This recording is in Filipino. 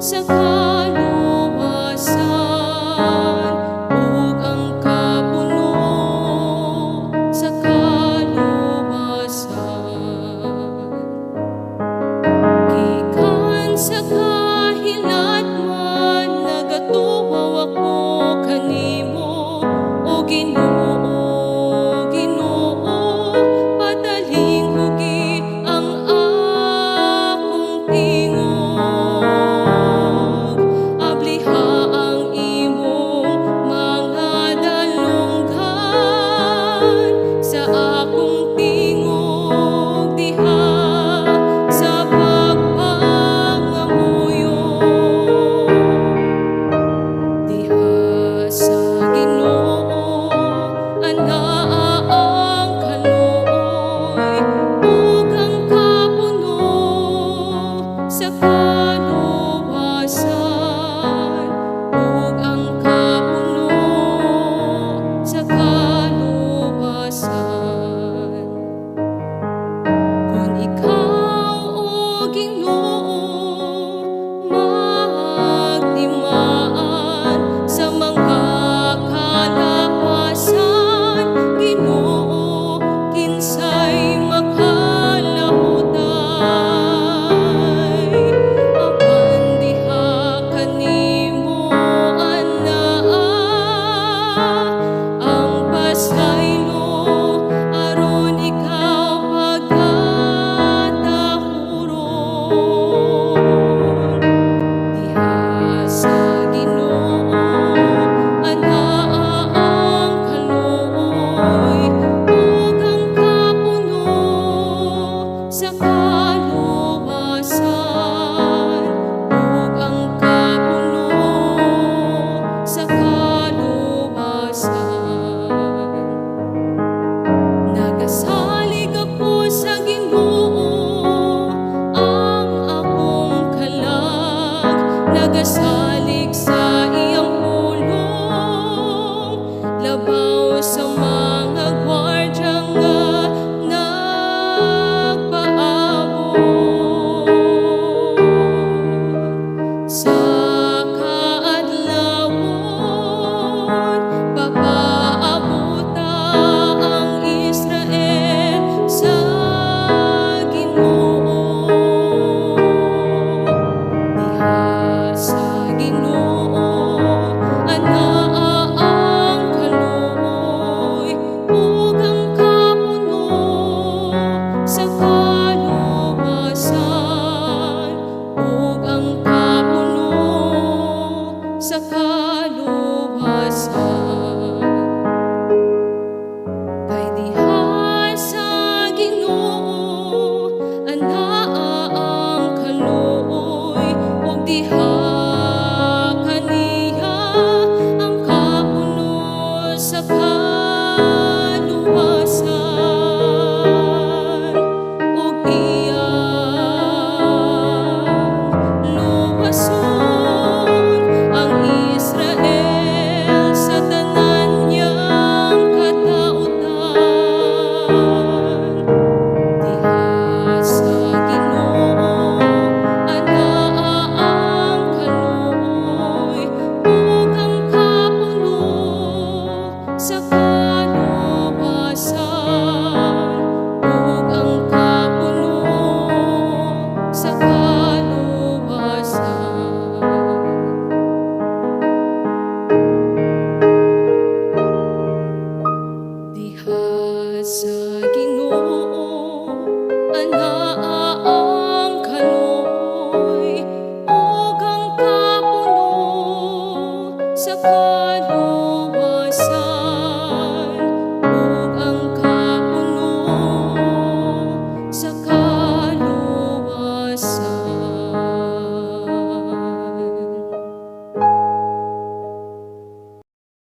sa kaluwasan, ug ang kapuno sa kaluwasan. Gikan sa kahilatman nagatuwaw ako kanimo, o Ginoo, Ginoo, padaling hugi ang akong tingog. Abliha ang imong mga dalunggan sa akong tingog diha sa pagpangamuyo. Diha sa Ginoo anaa ang kaluoy, ug ang kapuno sa kaluwasan, ug ang kapuno sa kaluwasan. Kung ikaw, o Ginoo, magtimaan sa mga kalapasan, Ginoo, kinsay makalahutay. Apan diha kanimo anaa ang pasaylo, aron ikaw pagkatahuron. Diha sa Ginoo anaa ang kaluoy, ug ang kapuno sa kaluwasan, ug ang kapuno sa kaluwasan. Nagasalig ako sa Ginoo, ang akong kalag, nagasalig sa iyang pulong, labaw sa mga gwardya nga nagpaabot. Sa kaadlawon papaabuta ang Israel sa Ginoo. Diha sa Ginoo anaa ang kaluoy, ug ang kapuno sa kaluwasan, ug ang kapuno sa kaluwasan. Kay diha sa Ginoo anaa ang kaluoy, ug diha kaniya ang kapuno sa kaluwasan, ug iyang luwason ang Israel sa tanan niyang katautan. Diha sa Ginoo anaa ang kaluoy, ug ang kapuno sa kaluwasan, ug ang kapuno sa kaluwasan. Diha sa Ginoo anaa ang kaluoy, ug ang kapuno sa